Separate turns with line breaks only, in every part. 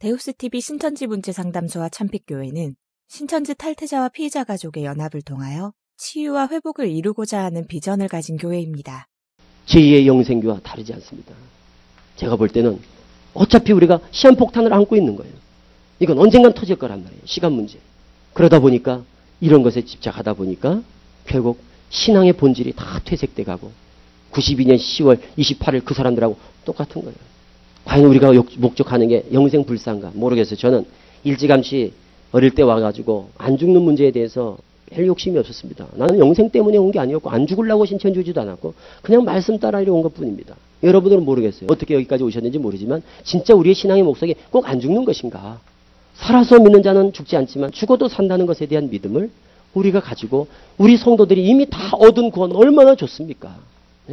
데우스TV 신천지 문제상담소와 참픽교회는 신천지 탈퇴자와 피의자 가족의 연합을 통하여 치유와 회복을 이루고자 하는 비전을 가진 교회입니다.
제2의 영생교와 다르지 않습니다. 제가 볼 때는 어차피 우리가 시한폭탄을 안고 있는 거예요. 이건 언젠간 터질 거란 말이에요. 시간 문제. 그러다 보니까 이런 것에 집착하다 보니까 결국 신앙의 본질이 다 퇴색돼 가고 92년 10월 28일 그 사람들하고 똑같은 거예요. 과연 우리가 목적하는 게 영생불사인가 모르겠어요. 저는 일찌감치 어릴 때 와가지고 안 죽는 문제에 대해서 별 욕심이 없었습니다. 나는 영생 때문에 온 게 아니었고 안 죽으려고 신천 주지도 않았고 그냥 말씀 따라 이리 온 것뿐입니다. 여러분들은 모르겠어요. 어떻게 여기까지 오셨는지 모르지만 진짜 우리의 신앙의 목적이 꼭 안 죽는 것인가. 살아서 믿는 자는 죽지 않지만 죽어도 산다는 것에 대한 믿음을 우리가 가지고 우리 성도들이 이미 다 얻은 구원 얼마나 좋습니까?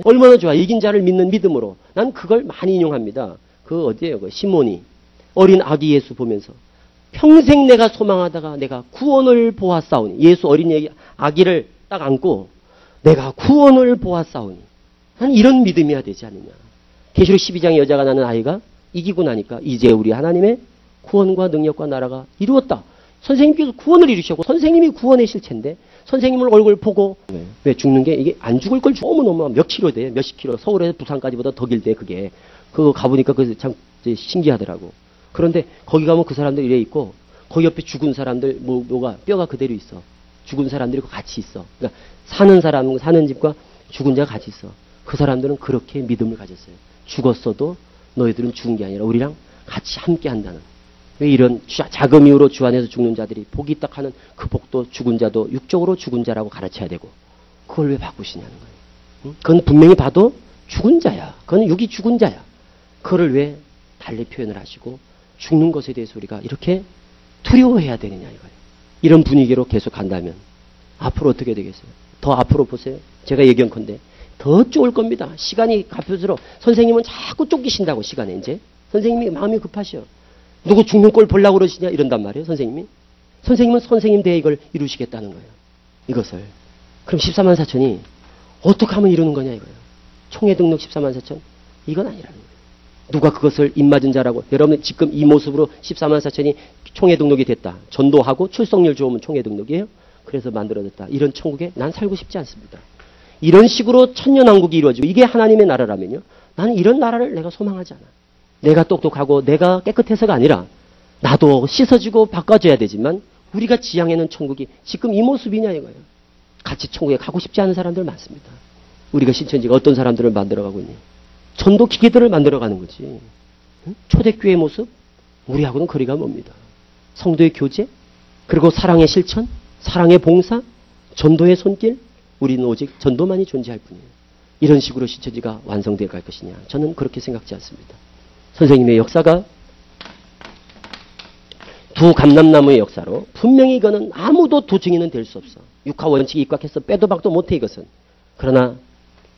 얼마나 좋아. 이긴 자를 믿는 믿음으로. 난 그걸 많이 인용합니다. 그 어디에요? 그 시몬이 어린 아기 예수 보면서 평생 내가 소망하다가 내가 구원을 보았사오니 예수 어린 아기를 딱 안고 내가 구원을 보았사오니 난 이런 믿음이어야 되지 않느냐. 계시록 12장의 여자가 낳는 아이가 이기고 나니까 이제 우리 하나님의 구원과 능력과 나라가 이루었다. 선생님께서 구원을 이루셨고 선생님이 구원의 실체인데 선생님을 얼굴 보고 왜 죽는 게 이게 안 죽을 걸 너무너무 몇 킬로 돼. 몇십 킬로. 서울에서 부산까지보다 더 길대 그게. 그거 가보니까 그 참 신기하더라고. 그런데 거기 가면 그 사람들 이래 있고 거기 옆에 죽은 사람들 뭐가 뼈가 그대로 있어. 죽은 사람들이 같이 있어. 그러니까 사는 사람 사는 집과 죽은 자가 같이 있어. 그 사람들은 그렇게 믿음을 가졌어요. 죽었어도 너희들은 죽은 게 아니라 우리랑 같이 함께 한다는. 왜 이런 작은 이유로 주 안에서 죽는 자들이 복이 있다 하는 그 복도 죽은 자도 육적으로 죽은 자라고 가르쳐야 되고 그걸 왜 바꾸시냐는 거예요. 응? 그건 분명히 봐도 죽은 자야. 그건 육이 죽은 자야. 그거를 왜 달리 표현을 하시고 죽는 것에 대해서 우리가 이렇게 두려워해야 되느냐 이거예요. 이런 분위기로 계속 간다면 앞으로 어떻게 되겠어요? 더 앞으로 보세요. 제가 예견컨대 더 쫓을 겁니다. 시간이 갈수록 선생님은 자꾸 쫓기신다고 시간에 이제. 선생님이 마음이 급하셔. 누구 죽는 꼴 보려고 그러시냐 이런단 말이에요. 선생님이. 선생님은 선생님 대해 이걸 이루시겠다는 거예요. 이것을. 그럼 14만 4천이 어떻게 하면 이루는 거냐 이거예요. 총회 등록 14만 4천? 이건 아니라는 거예요. 누가 그것을 입맞은 자라고. 여러분 지금 이 모습으로 14만 4천이 총회 등록이 됐다. 전도하고 출석률 좋으면 총회 등록이에요. 그래서 만들어졌다. 이런 천국에 난 살고 싶지 않습니다. 이런 식으로 천년왕국이 이루어지고 이게 하나님의 나라라면요. 나는 이런 나라를 내가 소망하지 않아. 내가 똑똑하고 내가 깨끗해서가 아니라 나도 씻어지고 바꿔줘야 되지만 우리가 지향하는 천국이 지금 이 모습이냐 이거예요. 같이 천국에 가고 싶지 않은 사람들 많습니다. 우리가 신천지가 어떤 사람들을 만들어가고 있니? 전도 기계들을 만들어가는 거지. 응? 초대교회의 모습? 우리하고는 거리가 멉니다. 성도의 교제? 그리고 사랑의 실천? 사랑의 봉사? 전도의 손길? 우리는 오직 전도만이 존재할 뿐이에요. 이런 식으로 신천지가 완성되어 갈 것이냐? 저는 그렇게 생각지 않습니다. 선생님의 역사가 두 감람나무의 역사로 분명히 이거는 아무도 두 증인은 될 수 없어. 육하 원칙이 입각해서 빼도 박도 못해 이것은. 그러나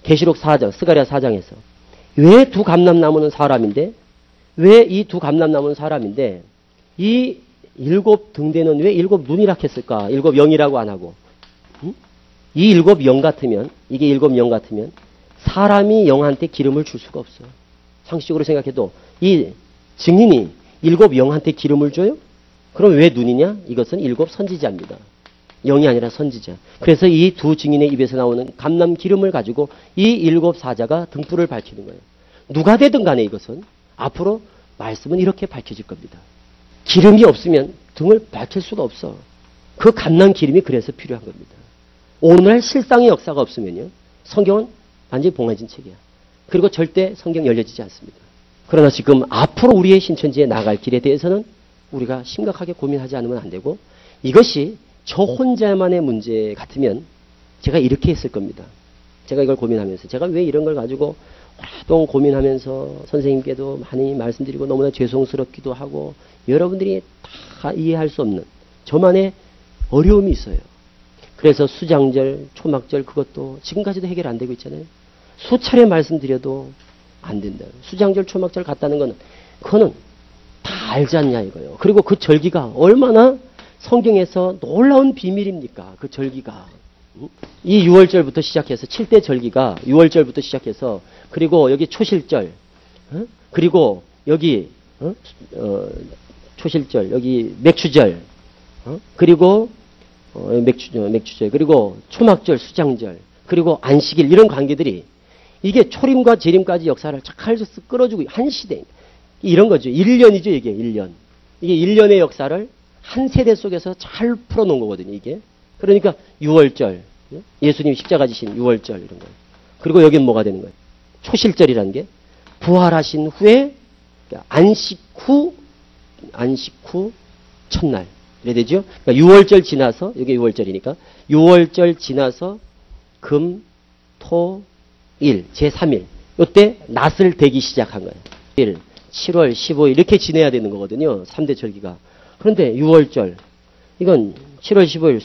계시록 4장, 스가랴 4장에서 왜 두 감람나무는 사람인데 왜 이 두 감람나무는 사람인데 이 일곱 등대는 왜 일곱 눈이라 했을까? 일곱 영이라고 안 하고. 응? 이 일곱 영 같으면 이게 일곱 영 같으면 사람이 영한테 기름을 줄 수가 없어. 상식적으로 생각해도 이 증인이 일곱 영한테 기름을 줘요? 그럼 왜 눈이냐? 이것은 일곱 선지자입니다. 영이 아니라 선지자. 그래서 이 두 증인의 입에서 나오는 감람 기름을 가지고 이 일곱 사자가 등불을 밝히는 거예요. 누가 되든 간에 이것은 앞으로 말씀은 이렇게 밝혀질 겁니다. 기름이 없으면 등을 밝힐 수가 없어. 그 감람 기름이 그래서 필요한 겁니다. 오늘날 실상의 역사가 없으면요. 성경은 완전히 봉해진 책이야. 그리고 절대 성경 열려지지 않습니다. 그러나 지금 앞으로 우리의 신천지에 나갈 길에 대해서는 우리가 심각하게 고민하지 않으면 안 되고 이것이 저 혼자만의 문제 같으면 제가 이렇게 했을 겁니다. 제가 이걸 고민하면서 제가 왜 이런 걸 가지고 오랫동안 고민하면서 선생님께도 많이 말씀드리고 너무나 죄송스럽기도 하고 여러분들이 다 이해할 수 없는 저만의 어려움이 있어요. 그래서 수장절, 초막절 그것도 지금까지도 해결 안 되고 있잖아요. 수차례 말씀드려도 안 된다. 수장절, 초막절 같다는 거는 그거는 다 알지 않냐 이거예요. 그리고 그 절기가 얼마나 성경에서 놀라운 비밀입니까? 그 절기가. 이 6월절부터 시작해서 7대 절기가 6월절부터 시작해서 그리고 여기 초실절 그리고 여기 초실절, 여기 맥추절, 그리고 맥추절, 그리고 초막절, 수장절, 그리고 안식일 이런 관계들이 이게 초림과 재림까지 역사를 잘 끌어주고 한 시대 이런 거죠. 1년이죠 이게 1년. 이게 1년의 역사를 한 세대 속에서 잘 풀어놓은 거거든요 이게. 그러니까 6월절, 예수님이 십자가 지신 6월절 이런 거. 그리고 여기는 뭐가 되는 거예요? 초실절이라는 게 부활하신 후에 안식 후 첫날 이래 되죠. 그러니까 6월절 지나서 여기 6월절이니까 6월절 지나서 금, 토, 일 제3일 이때 낫을 대기 시작한 거예요. 1, 7월, 15일 이렇게 지내야 되는 거거든요. 3대 절기가. 그런데 6월절 이건 7월 15일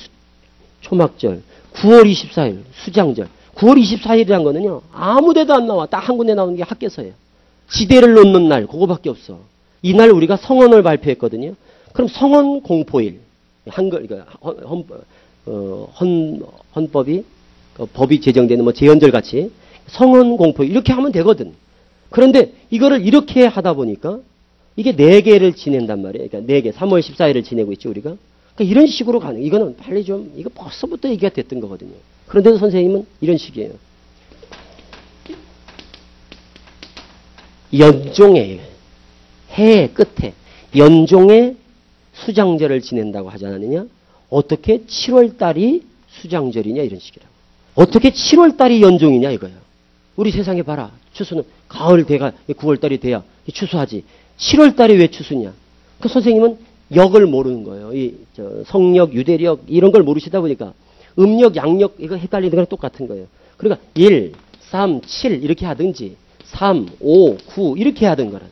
초막절, 9월 24일 수장절. 9월 24일이란 거는요. 아무 데도 안 나와. 딱 한 군데 나오는 게 학개서예요. 지대를 놓는 날 그거밖에 없어. 이날 우리가 성언을 발표했거든요. 그럼 성언 공포일 한글 그러니까 헌법이 법이 제정되는 뭐 제헌절 같이 성언 공포일 이렇게 하면 되거든. 그런데 이거를 이렇게 하다 보니까 이게 4개를 지낸단 말이에요. 그러니까 4개 3월 14일을 지내고 있죠 우리가. 그러니까 이런 식으로 가는 이거는 빨리 좀 이거 벌써부터 얘기가 됐던 거거든요. 그런데도 선생님은 이런 식이에요. 연종의 해의 끝에 연종의 수장절을 지낸다고 하지 않았느냐? 어떻게 7월달이 수장절이냐 이런 식이라고. 어떻게 7월달이 연종이냐 이거예요. 우리 세상에 봐라. 추수는 가을 돼가 9월달이 돼야 추수하지. 7월달이 왜 추수냐? 그 선생님은 역을 모르는 거예요. 성역, 유대력 이런 걸 모르시다 보니까 음력, 양력 이거 헷갈리는 거랑 똑같은 거예요. 그러니까 1, 3, 7 이렇게 하든지 3, 5, 9 이렇게 하든 거라.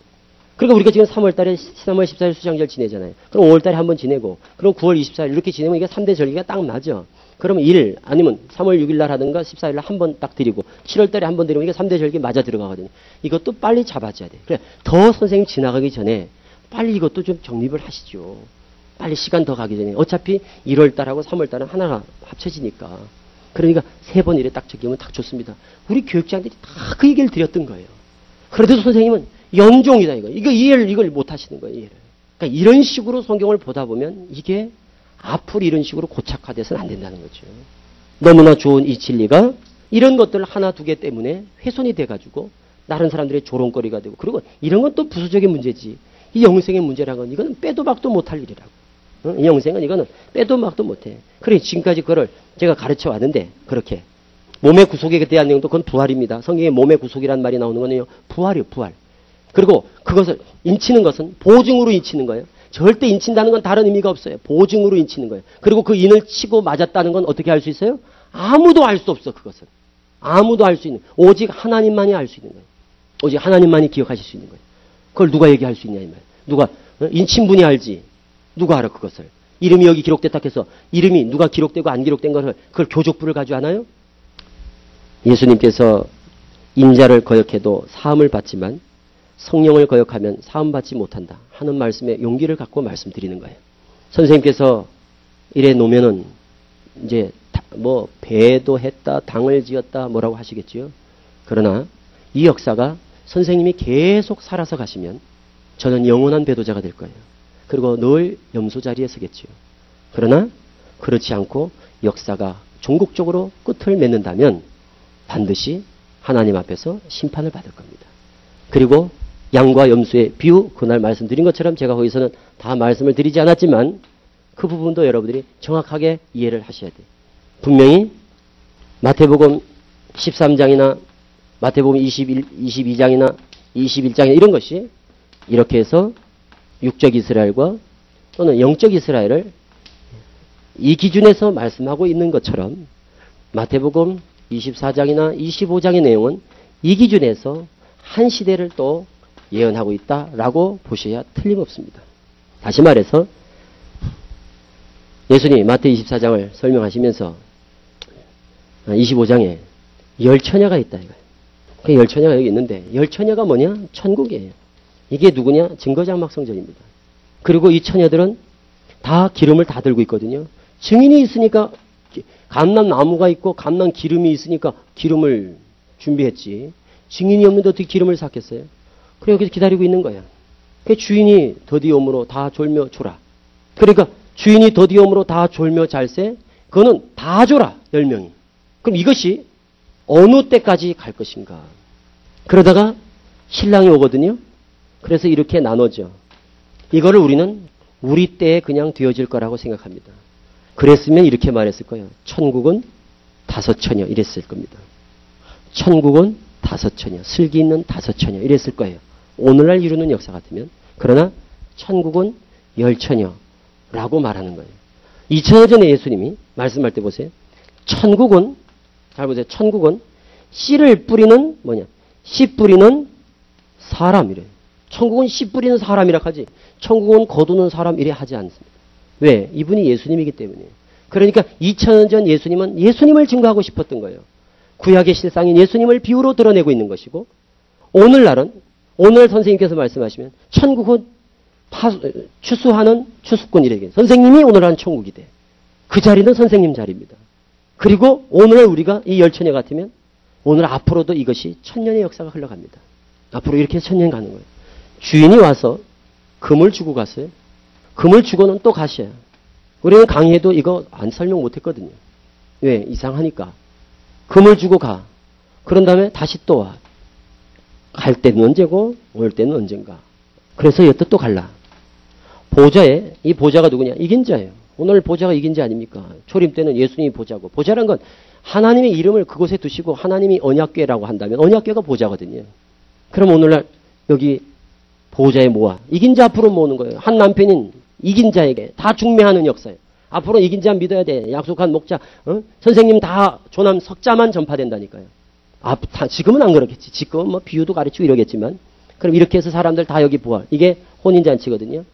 그러니까 우리가 지금 3월달에 3월 14일 수장절 지내잖아요. 그럼 5월달에 한번 지내고 그럼 9월 24일 이렇게 지내면 이게 3대 절기가 딱 맞아. 그러면 1 아니면 3월 6일 날 하든가 14일 날 한 번 딱 드리고 7월달에 한 번 드리면 이게 3대 절기 맞아 들어가거든요. 이것도 빨리 잡아줘야 돼. 그래 더 선생님 지나가기 전에 빨리 이것도 좀 정립을 하시죠. 빨리 시간 더 가기 전에. 어차피 1월달하고 3월달은 하나가 합쳐지니까. 그러니까 3번 이래 딱 적용하면 딱 좋습니다. 우리 교육자들이 다 그 얘기를 드렸던 거예요. 그런데도 선생님은 연종이다 이거. 이걸 못 하시는 거예요. 이해를. 그러니까 이런 식으로 성경을 보다 보면 이게 앞으로 이런 식으로 고착화돼서는 안 된다는 거죠. 너무나 좋은 이 진리가 이런 것들 하나 두 개 때문에 훼손이 돼가지고 다른 사람들의 조롱거리가 되고 그리고 이런 건 또 부수적인 문제지. 이 영생의 문제라는 건 이거는 빼도 박도 못할 일이라고. 이 영생은 이거는 빼도 박도 못해. 그래 지금까지 그걸 제가 가르쳐 왔는데 그렇게 몸의 구속에 대한 내용도 그건 부활입니다. 성경에 몸의 구속이라는 말이 나오는 거는요. 부활이요. 부활. 그리고 그것을 인치는 것은 보증으로 인치는 거예요. 절대 인친다는 건 다른 의미가 없어요. 보증으로 인치는 거예요. 그리고 그 인을 치고 맞았다는 건 어떻게 알 수 있어요? 아무도 알 수 없어 그것은. 아무도 알 수 있는 오직 하나님만이 알 수 있는 거예요. 오직 하나님만이 기억하실 수 있는 거예요. 그걸 누가 얘기할 수 있냐 이 말. 누가 인친분이 알지. 누가 알아 그것을. 이름이 여기 기록됐다 해서 이름이 누가 기록되고 안 기록된 것을 그걸 교족부를 가지고 아나요? 예수님께서 인자를 거역해도 사함을 받지만 성령을 거역하면 사함받지 못한다 하는 말씀에 용기를 갖고 말씀드리는 거예요. 선생님께서 이래 놓으면은 이제 뭐 배도 했다 당을 지었다 뭐라고 하시겠지요. 그러나 이 역사가 선생님이 계속 살아서 가시면 저는 영원한 배도자가 될 거예요. 그리고 늘 염소 자리에 서겠지요. 그러나 그렇지 않고 역사가 종국적으로 끝을 맺는다면 반드시 하나님 앞에서 심판을 받을 겁니다. 그리고 양과 염소의 비유 그날 말씀드린 것처럼 제가 거기서는 다 말씀을 드리지 않았지만 그 부분도 여러분들이 정확하게 이해를 하셔야 돼요. 분명히 마태복음 13장이나 마태복음 22장이나 21장이나 이런 것이 이렇게 해서 육적 이스라엘과 또는 영적 이스라엘을 이 기준에서 말씀하고 있는 것처럼 마태복음 24장이나 25장의 내용은 이 기준에서 한 시대를 또 예언하고 있다라고 보셔야 틀림없습니다. 다시 말해서 예수님이 마태 24장을 설명하시면서 25장에 열처녀가 있다 이거예요. 그 열처녀가 여기 있는데 열처녀가 뭐냐? 천국이에요. 이게 누구냐? 증거장막성전입니다. 그리고 이 처녀들은 다 기름을 다 들고 있거든요. 증인이 있으니까 감람 나무가 있고 감람 기름이 있으니까 기름을 준비했지. 증인이 없는데 어떻게 기름을 샀겠어요? 그래 여기서 기다리고 있는 거야. 그 주인이 더디옴으로 다 졸며 줘라. 그러니까 주인이 더디옴으로 다 졸며 잘세, 그거는 다 줘라, 10명이. 그럼 이것이 어느 때까지 갈 것인가? 그러다가 신랑이 오거든요. 그래서 이렇게 나눠져. 이거를 우리는 우리 때에 그냥 되어질 거라고 생각합니다. 그랬으면 이렇게 말했을 거예요. 천국은 5처녀 이랬을 겁니다. 천국은 5처녀, 슬기 있는 5처녀 이랬을 거예요. 오늘날 이루는 역사 같으면. 그러나 천국은 10처녀라고 말하는 거예요. 2000년 전에 예수님이 말씀할 때 보세요. 천국은, 잘 보세요. 천국은 씨를 뿌리는 뭐냐? 씨 뿌리는 사람이래요. 천국은 씨 뿌리는 사람이라 하지. 천국은 거두는 사람 이래 하지 않습니다. 왜? 이분이 예수님이기 때문이에요. 그러니까 2000년 전 예수님은 예수님을 증거하고 싶었던 거예요. 구약의 실상인 예수님을 비유로 드러내고 있는 것이고, 오늘날은, 오늘 선생님께서 말씀하시면 천국은 추수하는 추수꾼이래요. 선생님이 오늘날 천국이 돼. 그 자리는 선생님 자리입니다. 그리고 오늘 우리가 이 10처녀 같으면 오늘 앞으로도 이것이 1000년의 역사가 흘러갑니다. 앞으로 이렇게 1000년 가는 거예요. 주인이 와서 금을 주고 갔어요. 금을 주고는 또 가셔요. 우리는 강의에도 이거 안 설명 못 했거든요. 왜? 이상하니까. 금을 주고 가. 그런 다음에 다시 또 와. 갈 때는 언제고 올 때는 언젠가. 그래서 여태 또 갈라. 보좌에, 이 보좌가 누구냐? 이긴 자예요. 오늘 보좌가 이긴 자 아닙니까? 초림 때는 예수님이 보좌고. 보좌란 건 하나님의 이름을 그곳에 두시고 하나님이 언약궤라고 한다면 언약궤가 보좌거든요. 그럼 오늘날 여기 보좌에 모아. 이긴 자 앞으로 모으는 거예요. 한 남편인 이긴 자에게 다 중매하는 역사예요. 앞으로 이긴 자 믿어야 돼. 약속한 목자. 선생님 다 조남 석자만 전파된다니까요. 지금은 안 그렇겠지. 지금은 뭐 비유도 가르치고 이러겠지만. 그럼 이렇게 해서 사람들 다 여기 부활. 이게 혼인잔치거든요.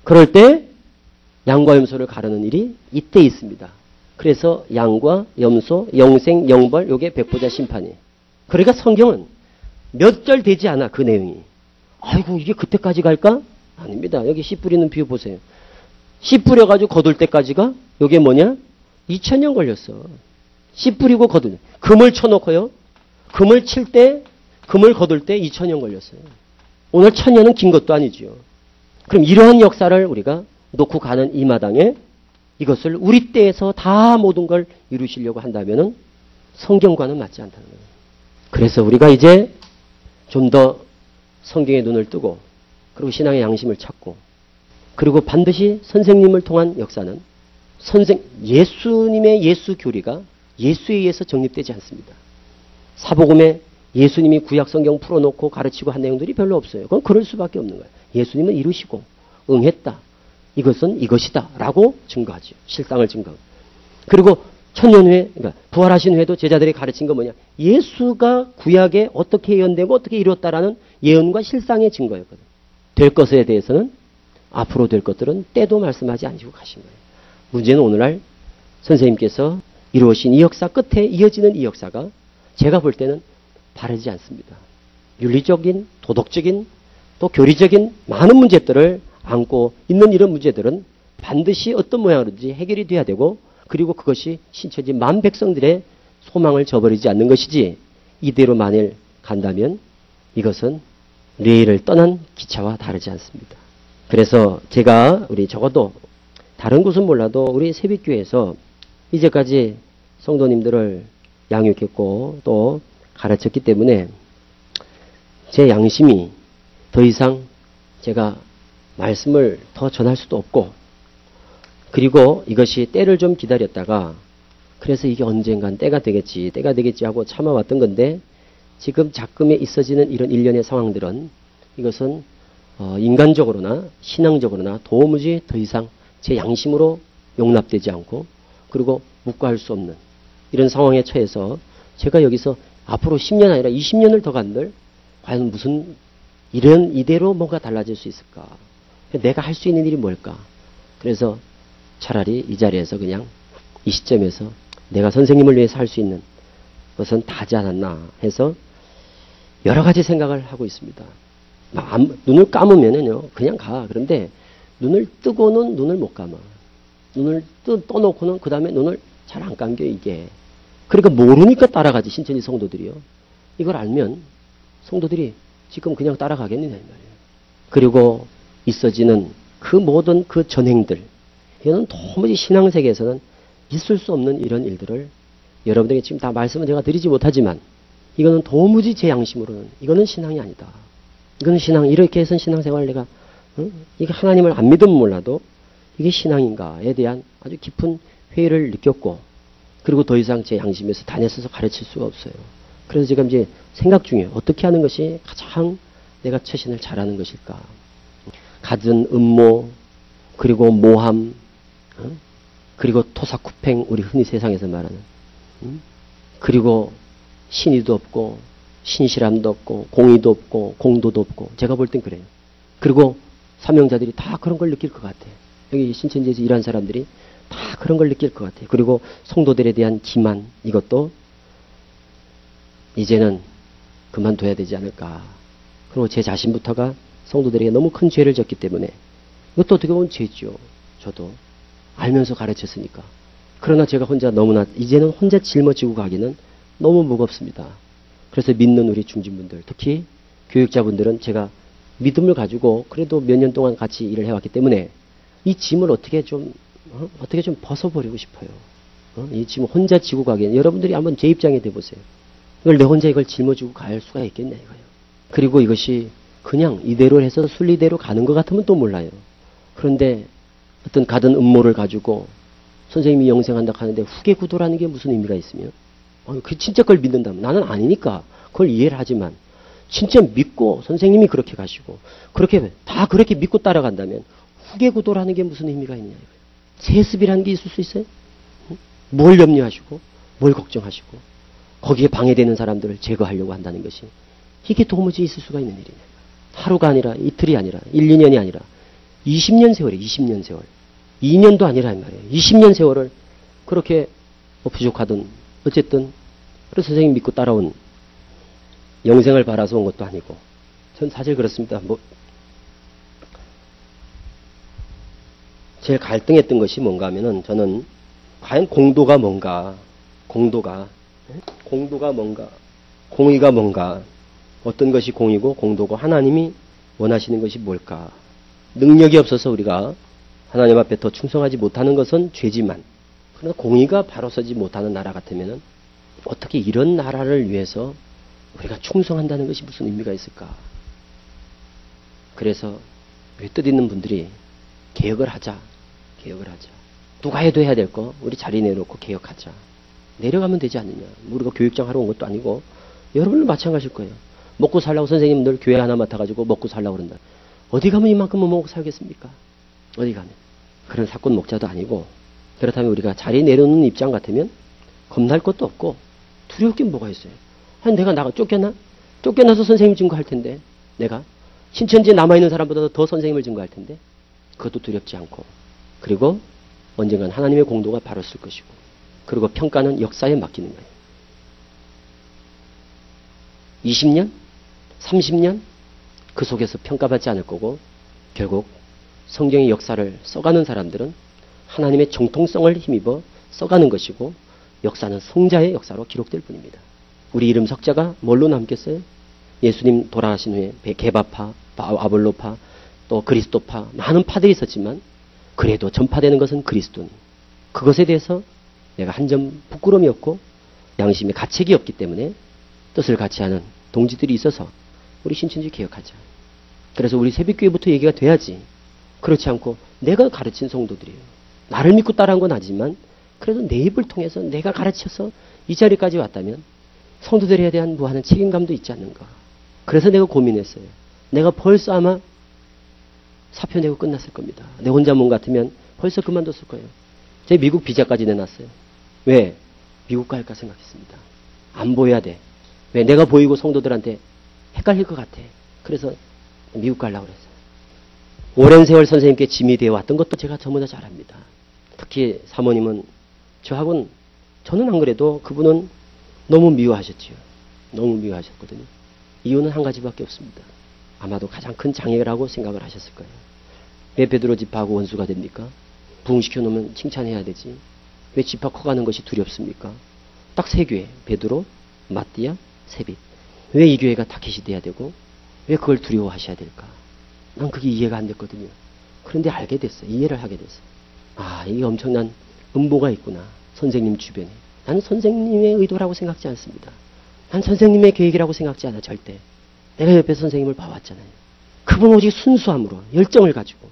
그럴 때 양과 염소를 가르는 일이 이때 있습니다. 그래서 양과 염소, 영생, 영벌, 요게 백보자 심판이에요. 그러니까 성경은 몇 절 되지 않아, 그 내용이. 아이고, 이게 그때까지 갈까? 아닙니다. 여기 씨 뿌리는 비유 보세요. 씨 뿌려가지고 거둘 때까지가, 요게 뭐냐? 2000년 걸렸어. 씨 뿌리고 거두는. 금을 쳐놓고요. 금을 칠 때, 금을 거둘 때 2000년 걸렸어요. 오늘 1000년은 긴 것도 아니지요. 그럼 이러한 역사를 우리가 놓고 가는 이 마당에 이것을 우리 때에서 다 모든 걸 이루시려고 한다면은 성경과는 맞지 않다는 거예요. 그래서 우리가 이제 좀 더 성경의 눈을 뜨고, 그리고 신앙의 양심을 찾고, 그리고 반드시 선생님을 통한 역사는 예수님의 예수 교리가 예수에 의해서 정립되지 않습니다. 사복음에 예수님이 구약 성경 풀어놓고 가르치고 한 내용들이 별로 없어요. 그건 그럴 수밖에 없는 거예요. 예수님은 이루시고 응했다. 이것은 이것이다. 라고 증거하죠. 실상을 증거하고. 그리고 1000년 후에, 그러니까 부활하신 후에도 제자들이 가르친 건 뭐냐? 예수가 구약에 어떻게 예언되고 어떻게 이루었다라는 예언과 실상의 증거였거든. 될 것에 대해서는 앞으로 될 것들은 때도 말씀하지 않으시고 가신 거예요. 문제는 오늘날 선생님께서 이루어진 이 역사 끝에 이어지는 이 역사가 제가 볼 때는 바르지 않습니다. 윤리적인, 도덕적인, 또 교리적인 많은 문제들을 안고 있는 이런 문제들은 반드시 어떤 모양으로든지 해결이 돼야 되고, 그리고 그것이 신천지 만 백성들의 소망을 저버리지 않는 것이지, 이대로 만일 간다면 이것은 레일을 떠난 기차와 다르지 않습니다. 그래서 제가 우리 적어도 다른 곳은 몰라도 우리 새빛교회에서 이제까지 성도님들을 양육했고 또 가르쳤기 때문에 제 양심이 더 이상 제가 말씀을 더 전할 수도 없고, 그리고 이것이 때를 좀 기다렸다가 그래서 이게 언젠간 때가 되겠지 하고 참아왔던 건데, 지금 작금에 있어지는 이런 일련의 상황들은 이것은 인간적으로나 신앙적으로나 도무지 더 이상 제 양심으로 용납되지 않고, 그리고 묵과할 수 없는 이런 상황에 처해서 제가 여기서 앞으로 10년 아니라 20년을 더 간들 과연 무슨 이대로 뭔가 달라질 수 있을까? 내가 할 수 있는 일이 뭘까? 그래서 차라리 이 자리에서 그냥 이 시점에서 내가 선생님을 위해서 할 수 있는 것은 다지 않았나 해서 여러 가지 생각을 하고 있습니다. 눈을 감으면은요, 그냥 가. 그런데 눈을 뜨고는 눈을 못 감아. 눈을 떠놓고는 그 다음에 눈을 잘 안 감겨, 이게. 그러니까 모르니까 따라가지, 신천지 성도들이요. 이걸 알면 성도들이 지금 그냥 따라가겠느냐, 이 말이에요. 그리고 있어지는 그 모든 그 전행들, 이거는 도무지 신앙세계에서는 있을 수 없는 이런 일들을 여러분들에게 지금 다 말씀은 제가 드리지 못하지만 이거는 도무지 제 양심으로는 이거는 신앙이 아니다. 이거는 신앙, 이렇게 해서 신앙생활을 내가 이게 하나님을 안 믿으면 몰라도 이게 신앙인가에 대한 아주 깊은 회의를 느꼈고, 그리고 더 이상 제 양심에서 다녔어서 가르칠 수가 없어요. 그래서 지금 이제 생각 중이에요. 어떻게 하는 것이 가장 내가 처신을 잘하는 것일까. 갖은 음모, 그리고 모함, 그리고 토사구팽, 우리 흔히 세상에서 말하는, 그리고 신의도 없고 신실함도 없고 공의도 없고 공도도 없고, 제가 볼 땐 그래요. 그리고 사명자들이 다 그런 걸 느낄 것 같아요. 여기 신천지에서 일한 사람들이 다 그런 걸 느낄 것 같아요. 그리고 성도들에 대한 기만, 이것도 이제는 그만둬야 되지 않을까. 그리고 제 자신부터가 성도들에게 너무 큰 죄를 졌기 때문에, 이것도 어떻게 보면 죄죠. 저도 알면서 가르쳤으니까. 그러나 제가 혼자 너무나 이제는 혼자 짊어지고 가기는 너무 무겁습니다. 그래서 믿는 우리 중진분들, 특히 교육자분들은 제가 믿음을 가지고 그래도 몇 년 동안 같이 일을 해왔기 때문에 이 짐을 어떻게 좀 벗어버리고 싶어요. 이 짐을 혼자 지고 가기에는, 여러분들이 한번 제 입장에 대보세요. 이걸 내 혼자 이걸 짊어지고 갈 수가 있겠냐 이거예요. 그리고 이것이 그냥 이대로 해서 순리대로 가는 것 같으면 또 몰라요. 그런데 어떤 가든 음모를 가지고 선생님이 영생한다 하는데 후계 구도라는 게 무슨 의미가 있으면, 그 진짜 그걸 믿는다면, 나는 아니니까 그걸 이해를 하지만 진짜 믿고 선생님이 그렇게 가시고 그렇게 다 그렇게 믿고 따라간다면 후계 구도라는 게 무슨 의미가 있냐 이거예요. 세습이라는 게 있을 수 있어요? 뭘 염려하시고 뭘 걱정하시고 거기에 방해되는 사람들을 제거하려고 한다는 것이, 이게 도무지 있을 수가 있는 일이냐. 하루가 아니라 이틀이 아니라 1, 2년이 아니라 20년 세월이에요. 20년 세월. 2년도 아니라 이 말이에요. 20년 세월을 그렇게 부족하든 어쨌든 그래서 선생님 믿고 따라온, 영생을 바라서 온 것도 아니고, 전 사실 그렇습니다. 제일 갈등했던 것이 뭔가 하면은, 저는 과연 공도가 뭔가, 공의가 뭔가, 어떤 것이 공이고 공도고 하나님이 원하시는 것이 뭘까. 능력이 없어서 우리가 하나님 앞에 더 충성하지 못하는 것은 죄지만, 그러나 공의가 바로 서지 못하는 나라 같으면은 어떻게 이런 나라를 위해서 우리가 충성한다는 것이 무슨 의미가 있을까. 그래서 우리 뜻 있는 분들이 개혁을 하자. 누가 해도 해야 될 거 우리 자리 내놓고 개혁하자. 내려가면 되지 않느냐. 우리가 교육장 하러 온 것도 아니고 여러분도 마찬가지일 거예요. 먹고 살라고 선생님들 교회 하나 맡아가지고 먹고 살라고 그런다. 어디 가면 이만큼은 먹고 살겠습니까? 어디 가면. 그런 사건 목자도 아니고, 그렇다면 우리가 자리 내려놓는 입장 같으면 겁날 것도 없고 두려울 게 뭐가 있어요. 아니 내가 쫓겨나? 쫓겨나서 선생님 증거할 텐데, 내가 신천지에 남아있는 사람보다 더 선생님을 증거할 텐데, 그것도 두렵지 않고, 그리고 언젠간 하나님의 공도가 바로 쓸 것이고, 그리고 평가는 역사에 맡기는 거예요. 20년? 30년? 그 속에서 평가받지 않을 거고, 결국 성경의 역사를 써가는 사람들은 하나님의 정통성을 힘입어 써가는 것이고, 역사는 성자의 역사로 기록될 뿐입니다. 우리 이름 석자가 뭘로 남겠어요? 예수님 돌아가신 후에 개바파, 아볼로파, 또 그리스도파, 많은 파들이 있었지만 그래도 전파되는 것은 그리스도니, 그것에 대해서 내가 한 점 부끄러움이 없고 양심의 가책이 없기 때문에 뜻을 같이 하는 동지들이 있어서 우리 신천지 개혁하자. 그래서 우리 새벽교회부터 얘기가 돼야지. 그렇지 않고 내가 가르친 성도들이에요. 나를 믿고 따라한 건 아니지만 그래도 내 입을 통해서 내가 가르쳐서 이 자리까지 왔다면 성도들에 대한 무한한 책임감도 있지 않는가. 그래서 내가 고민했어요. 내가 벌써 아마 사표 내고 끝났을 겁니다. 내 혼자 몸 같으면 벌써 그만뒀을 거예요. 제 미국 비자까지 내놨어요. 왜? 미국 갈까 생각했습니다. 안 보여야 돼. 왜? 내가 보이고 성도들한테 헷갈릴 것 같아. 그래서 미국 가려고 그랬어요. 오랜 세월 선생님께 짐이 되어 왔던 것도 제가 전부 다 잘 압니다. 특히 사모님은 저하고는, 저는 안 그래도 그분은 너무 미워하셨지요. 너무 미워하셨거든요. 이유는 한 가지밖에 없습니다. 아마도 가장 큰 장애라고 생각을 하셨을 거예요. 왜 베드로 지파하고 원수가 됩니까? 부흥시켜 놓으면 칭찬해야 되지. 왜 지파 커가는 것이 두렵습니까? 딱 세 교회, 베드로, 마띠아, 세빗. 왜 이 교회가 타켓이 돼야 되고 왜 그걸 두려워하셔야 될까? 난 그게 이해가 안 됐거든요. 그런데 알게 됐어요. 이해를 하게 됐어요. 아, 이게 엄청난 음보가 있구나. 선생님 주변에. 나는 선생님의 의도라고 생각지 않습니다. 난 선생님의 계획이라고 생각지 않아, 절대. 내가 옆에 선생님을 봐왔잖아요. 그분 오직 순수함으로, 열정을 가지고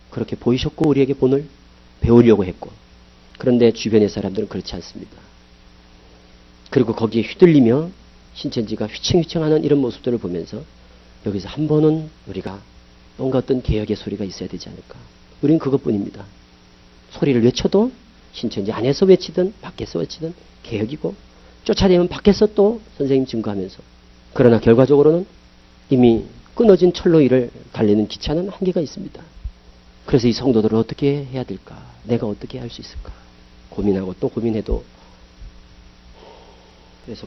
그렇게 보이셨고 우리에게 본을 배우려고 했고, 그런데 주변의 사람들은 그렇지 않습니다. 그리고 거기에 휘둘리며 신천지가 휘청휘청하는 이런 모습들을 보면서 여기서 한 번은 우리가 뭔가 어떤 개혁의 소리가 있어야 되지 않을까. 우린 그것뿐입니다. 소리를 외쳐도 신천지 안에서 외치든 밖에서 외치든 개혁이고, 쫓아내면 밖에서 또 선생님 증거하면서, 그러나 결과적으로는 이미 끊어진 철로 이를 달리는 기차는 한계가 있습니다. 그래서 이 성도들을 어떻게 해야 될까? 내가 어떻게 할 수 있을까? 고민하고 또 고민해도, 그래서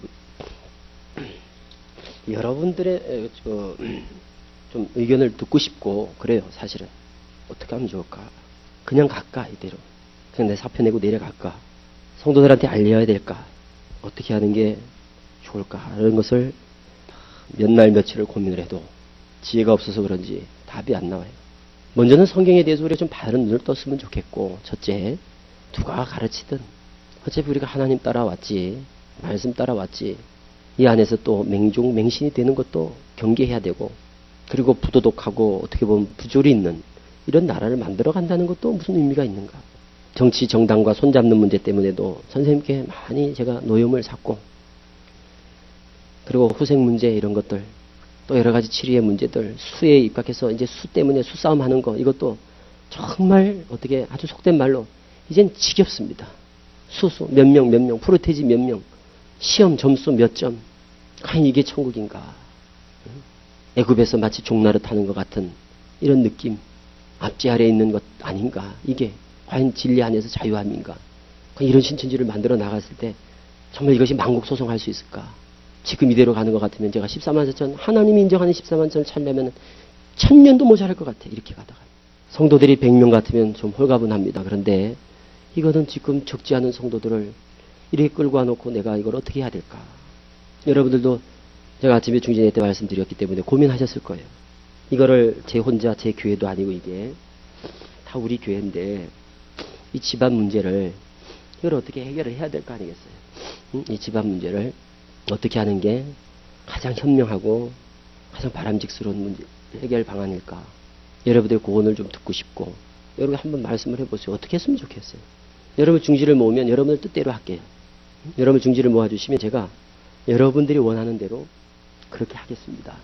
여러분들의 좀 의견을 듣고 싶고 그래요. 사실은 어떻게 하면 좋을까? 그냥 갈까? 이대로 그냥 내 사표 내고 내려갈까? 성도들한테 알려야 될까? 어떻게 하는 게 좋을까? 이런 것을 몇 날 며칠을 고민을 해도 지혜가 없어서 그런지 답이 안 나와요. 먼저는 성경에 대해서 우리가 좀 바른 눈을 떴으면 좋겠고, 첫째, 누가 가르치든 어차피 우리가 하나님 따라왔지, 말씀 따라왔지, 이 안에서 또 맹신이 되는 것도 경계해야 되고, 그리고 부도덕하고 어떻게 보면 부조리 있는 이런 나라를 만들어 간다는 것도 무슨 의미가 있는가. 정치 정당과 손잡는 문제 때문에도 선생님께 많이 제가 노여움을 샀고, 그리고 후생 문제 이런 것들, 또 여러 가지 치료의 문제들, 수에 입각해서 이제 수 때문에 수싸움 하는 거, 이것도 정말 어떻게 아주 속된 말로 이젠 지겹습니다. 수수 몇 명, 프로테지 몇 명, 시험 점수 몇 점, 과연 이게 천국인가? 애굽에서 마치 종나릇 하는 것 같은 이런 느낌, 앞지 아래에 있는 것 아닌가? 이게 과연 진리 안에서 자유함인가? 이런 신천지를 만들어 나갔을 때 정말 이것이 만국소성할 수 있을까? 지금 이대로 가는 것 같으면 제가 14만 4천, 하나님이 인정하는 14만 4천을 찾려면 1000년도 모자랄 것 같아. 이렇게 가다가. 성도들이 100명 같으면 좀 홀가분합니다. 그런데 이거는 지금 적지 않은 성도들을 이렇게 끌고 와놓고 내가 이걸 어떻게 해야 될까? 여러분들도 제가 아침에 중진회 때 말씀드렸기 때문에 고민하셨을 거예요. 이거를 제 혼자, 제 교회도 아니고 이게 다 우리 교회인데 이 집안 문제를 이걸 어떻게 해결을 해야 될 거 아니겠어요? 이 집안 문제를 어떻게 하는 게 가장 현명하고 가장 바람직스러운 문제, 해결 방안일까? 여러분들의 고언을 좀 듣고 싶고, 여러분 한번 말씀을 해보세요. 어떻게 했으면 좋겠어요? 여러분 중지를 모으면 여러분들 뜻대로 할게요. 여러분 중지를 모아주시면 제가 여러분들이 원하는 대로 그렇게 하겠습니다.